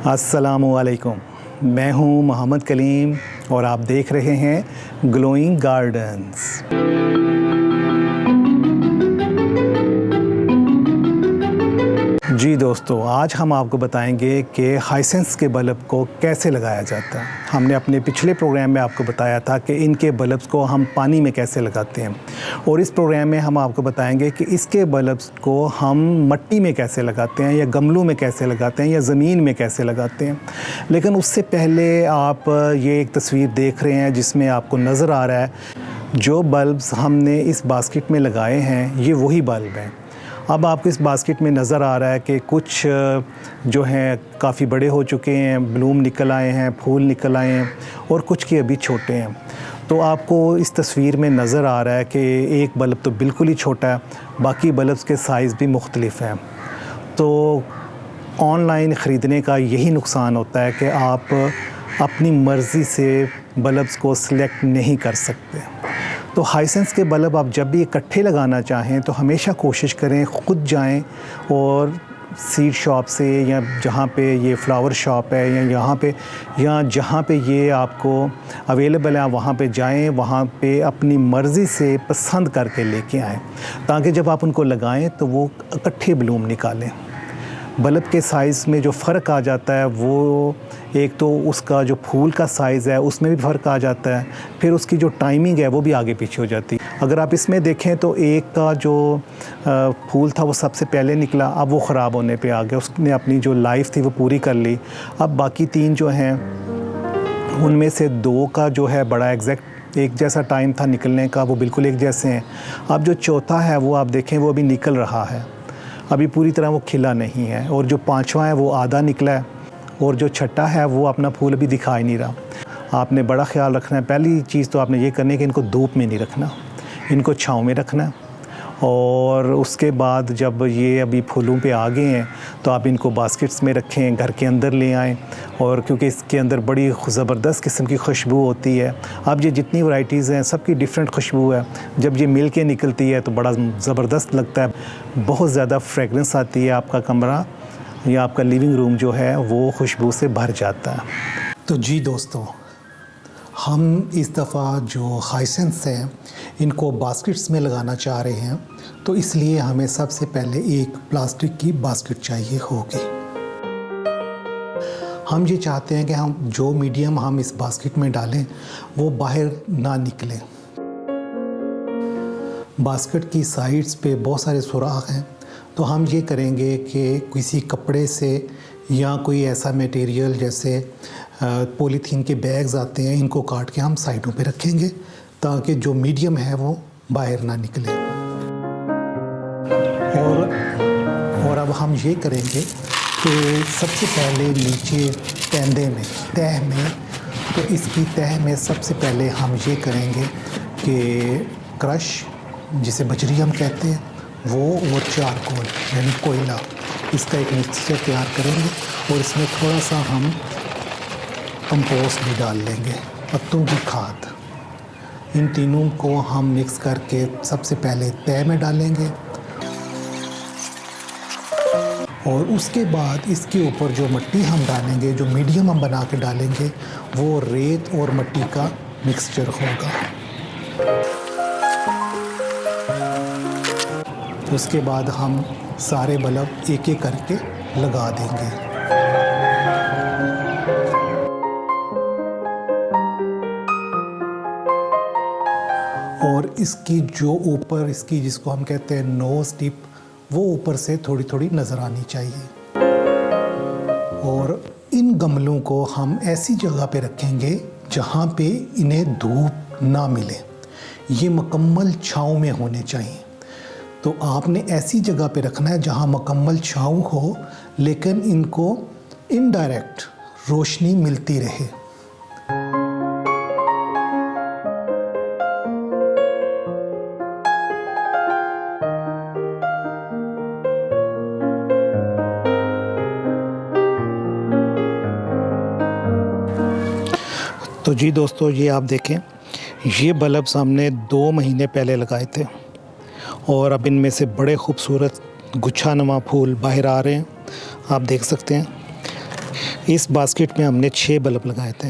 अस्सलामुअलैकुम, मैं हूं मोहम्मद कलीम और आप देख रहे हैं ग्लोइंग गार्डन्स। जी दोस्तों, आज हम आपको बताएंगे कि हाइसेंस के बल्ब को कैसे लगाया जाता है। हमने अपने पिछले प्रोग्राम में आपको बताया था कि इनके बल्ब्स को हम पानी में कैसे लगाते हैं, और इस प्रोग्राम में हम आपको बताएंगे कि इसके बल्ब्स को हम मिट्टी में कैसे लगाते हैं, या गमलों में कैसे लगाते हैं, या ज़मीन में कैसे लगाते हैं। लेकिन उससे पहले आप ये एक तस्वीर देख रहे हैं जिसमें आपको नज़र आ रहा है जो बल्ब्स हमने इस बास्केट में लगाए हैं, ये वही बल्ब हैं। अब आपको इस बास्केट में नज़र आ रहा है कि कुछ जो हैं काफ़ी बड़े हो चुके हैं, ब्लूम निकल आए हैं, फूल निकल आए हैं, और कुछ के अभी छोटे हैं। तो आपको इस तस्वीर में नज़र आ रहा है कि एक बल्ब तो बिल्कुल ही छोटा है, बाकी बल्ब्स के साइज़ भी मुख्तलिफ हैं। तो ऑनलाइन ख़रीदने का यही नुकसान होता है कि आप अपनी मर्ज़ी से बल्ब्स को सिलेक्ट नहीं कर सकते। तो हाइसेंस के बल्ब आप जब भी इकट्ठे लगाना चाहें तो हमेशा कोशिश करें ख़ुद जाएं और सीड शॉप से, या जहाँ पे ये फ्लावर शॉप है, या जहाँ पे ये आपको अवेलेबल है, वहाँ पे जाएं, वहाँ पे अपनी मर्ज़ी से पसंद करके लेके आएँ, ताकि जब आप उनको लगाएं तो वो इकट्ठे ब्लूम निकालें। बल्ब के साइज़ में जो फ़र्क आ जाता है, वो एक तो उसका जो फूल का साइज़ है उसमें भी फ़र्क आ जाता है, फिर उसकी जो टाइमिंग है वो भी आगे पीछे हो जाती है। अगर आप इसमें देखें तो एक का जो फूल था वो सबसे पहले निकला, अब वो ख़राब होने पे आ गया, उसने अपनी जो लाइफ थी वो पूरी कर ली। अब बाकी तीन जो हैं उनमें से दो का जो है बड़ा एग्जैक्ट एक जैसा टाइम था निकलने का, वो बिल्कुल एक जैसे हैं। अब जो चौथा है वो आप देखें वो अभी निकल रहा है, अभी पूरी तरह वो खिला नहीं है, और जो पांचवा है वो आधा निकला है, और जो छठा है वो अपना फूल अभी दिखाई नहीं रहा। आपने बड़ा ख्याल रखना है। पहली चीज़ तो आपने ये करनी है कि इनको धूप में नहीं रखना, इनको छाँव में रखना है। और उसके बाद जब ये अभी फूलों पे आ गए हैं तो आप इनको बास्केट्स में रखें, घर के अंदर ले आएँ, और क्योंकि इसके अंदर बड़ी ज़बरदस्त किस्म की खुशबू होती है। अब ये जितनी वैराइटीज़ हैं सबकी डिफरेंट खुशबू है, जब ये मिल के निकलती है तो बड़ा ज़बरदस्त लगता है, बहुत ज़्यादा फ्रेगरेंस आती है, आपका कमरा या आपका लिविंग रूम जो है वो खुशबू से भर जाता है। तो जी दोस्तों, हम इस दफ़ा जो हाइसेंस हैं इनको बास्केट्स में लगाना चाह रहे हैं, तो इसलिए हमें सबसे पहले एक प्लास्टिक की बास्केट चाहिए होगी। हम ये चाहते हैं कि हम जो मीडियम हम इस बास्केट में डालें वो बाहर ना निकले। बास्केट की साइड्स पे बहुत सारे सुराख हैं, तो हम ये करेंगे कि किसी कपड़े से या कोई ऐसा मटेरियल जैसे पॉलीथीन के बैग्स आते हैं, इनको काट के हम साइडों पे रखेंगे ताकि जो मीडियम है वो बाहर ना निकले। और अब हम ये करेंगे कि सबसे पहले नीचे तह में तो इसकी तह में सबसे पहले हम ये करेंगे कि क्रश, जिसे बजरी हम कहते हैं, वो और चारकोल यानी कोयला, इसका एक मिक्सचर तैयार करेंगे, और इसमें थोड़ा सा हम कंपोस्ट भी डाल लेंगे, पत्तों की खाद। इन तीनों को हम मिक्स करके सबसे पहले तह में डालेंगे, और उसके बाद इसके ऊपर जो मिट्टी हम डालेंगे, जो मीडियम हम बना के डालेंगे, वो रेत और मिट्टी का मिक्सचर होगा। उसके बाद हम सारे बल्ब एक एक करके लगा देंगे। और इसकी जो ऊपर इसकी जिसको हम कहते हैं नोज़ टिप, वो ऊपर से थोड़ी थोड़ी नज़र आनी चाहिए। और इन गमलों को हम ऐसी जगह पे रखेंगे जहाँ पे इन्हें धूप ना मिले, ये मुकम्मल छाँव में होने चाहिए। तो आपने ऐसी जगह पे रखना है जहाँ मुकम्मल छाँव हो, लेकिन इनको इनडायरेक्ट रोशनी मिलती रहे। तो जी दोस्तों, ये आप देखें, ये बल्ब्स हमने 2 महीने पहले लगाए थे, और अब इनमें से बड़े खूबसूरत गुच्छानुमा फूल बाहर आ रहे हैं, आप देख सकते हैं। इस बास्केट में हमने 6 बल्ब लगाए थे,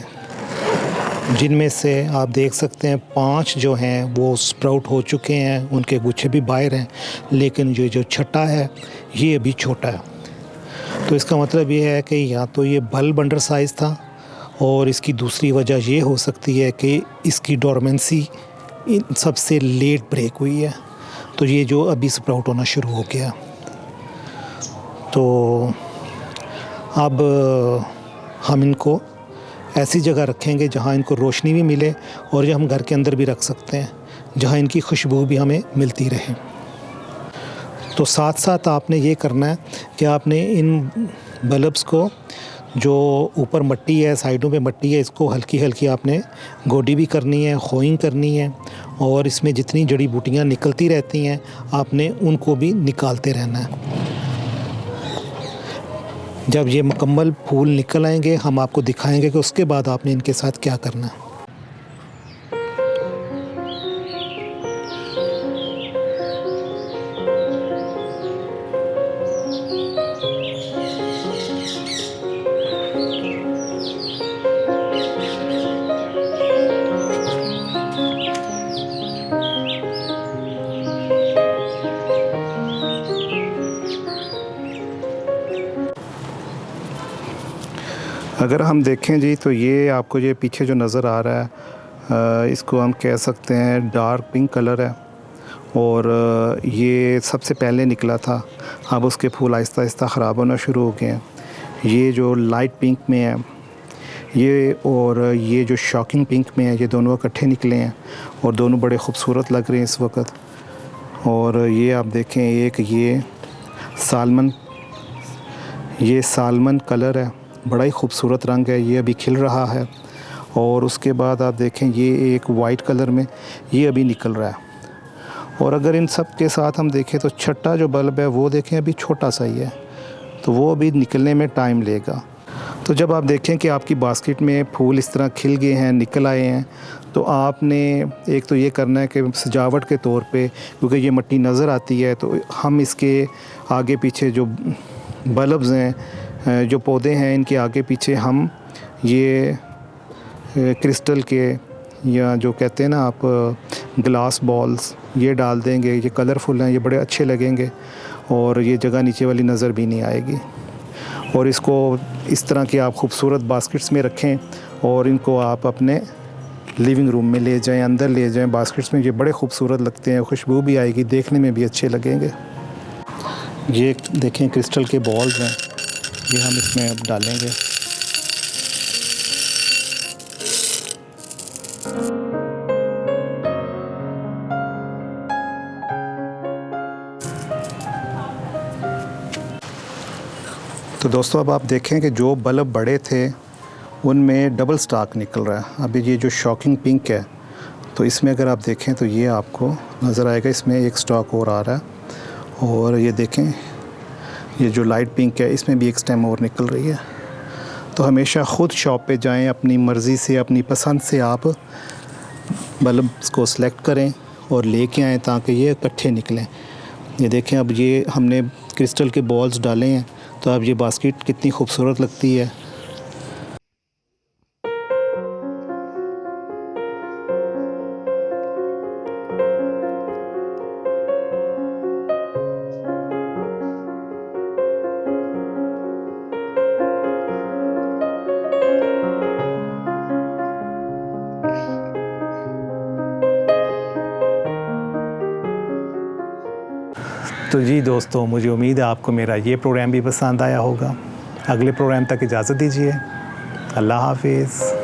जिनमें से आप देख सकते हैं 5 जो हैं वो स्प्राउट हो चुके हैं, उनके गुच्छे भी बाहर हैं, लेकिन ये जो छठा है ये अभी छोटा है। तो इसका मतलब ये है कि या तो ये बल्ब अंडर साइज़ था, और इसकी दूसरी वजह ये हो सकती है कि इसकी डोरमेंसी सबसे लेट ब्रेक हुई है, तो ये जो अभी स्प्राउट होना शुरू हो गया। तो अब हम इनको ऐसी जगह रखेंगे जहाँ इनको रोशनी भी मिले, और ये हम घर के अंदर भी रख सकते हैं जहाँ इनकी खुशबू भी हमें मिलती रहे। तो साथ साथ आपने ये करना है कि आपने इन बल्ब्स को, जो ऊपर मट्टी है, साइडों पे मट्टी है, इसको हल्की हल्की आपने गोडी भी करनी है, खोइंग करनी है, और इसमें जितनी जड़ी बूटियाँ निकलती रहती हैं आपने उनको भी निकालते रहना है। जब ये मुकम्मल फूल निकल आएंगे हम आपको दिखाएंगे कि उसके बाद आपने इनके साथ क्या करना है। अगर हम देखें जी तो ये आपको ये पीछे जो नज़र आ रहा है इसको हम कह सकते हैं डार्क पिंक कलर है, और ये सबसे पहले निकला था। अब उसके फूल आहिस्ता आहिस्ता ख़राब होना शुरू हो गए हैं। ये जो लाइट पिंक में है ये, और ये जो शॉकिंग पिंक में है, ये दोनों इकट्ठे निकले हैं और दोनों बड़े ख़ूबसूरत लग रहे हैं इस वक्त। और ये आप देखें, एक ये सालमन कलर है, बड़ा ही खूबसूरत रंग है, ये अभी खिल रहा है। और उसके बाद आप देखें ये एक वाइट कलर में ये अभी निकल रहा है। और अगर इन सब के साथ हम देखें तो छठा जो बल्ब है वो देखें अभी छोटा सा ही है, तो वो अभी निकलने में टाइम लेगा। तो जब आप देखें कि आपकी बास्केट में फूल इस तरह खिल गए हैं, निकल आए हैं, तो आपने एक तो ये करना है कि सजावट के तौर पे, क्योंकि ये मिट्टी नज़र आती है, तो हम इसके आगे पीछे जो बल्ब्स हैं, जो पौधे हैं, इनके आगे पीछे हम ये क्रिस्टल के, या जो कहते हैं ना आप ग्लास बॉल्स, ये डाल देंगे। ये कलरफुल हैं, ये बड़े अच्छे लगेंगे, और ये जगह नीचे वाली नज़र भी नहीं आएगी। और इसको इस तरह की आप खूबसूरत बास्केट्स में रखें, और इनको आप अपने लिविंग रूम में ले जाएं, अंदर ले जाएं बास्केट्स में। ये बड़े खूबसूरत लगते हैं, खुशबू भी आएगी, देखने में भी अच्छे लगेंगे। ये देखें क्रिस्टल के बॉल्स हैं, ये हम इसमें अब डालेंगे। तो दोस्तों अब आप देखें कि जो बल्ब बड़े थे उनमें डबल स्टाक निकल रहा है। अभी ये जो शॉकिंग पिंक है, तो इसमें अगर आप देखें तो ये आपको नज़र आएगा, इसमें एक स्टॉक और आ रहा है। और ये देखें ये जो लाइट पिंक है, इसमें भी एक स्टेम और निकल रही है। तो हमेशा ख़ुद शॉप पे जाएं, अपनी मर्ज़ी से, अपनी पसंद से आप बल्ब्स को सिलेक्ट करें और लेके आएँ ताकि ये इकट्ठे निकलें। ये देखें अब ये हमने क्रिस्टल के बॉल्स डाले हैं, तो अब ये बास्केट कितनी खूबसूरत लगती है। तो जी दोस्तों, मुझे उम्मीद है आपको मेरा ये प्रोग्राम भी पसंद आया होगा। अगले प्रोग्राम तक इजाज़त दीजिए। अल्लाह हाफिज़।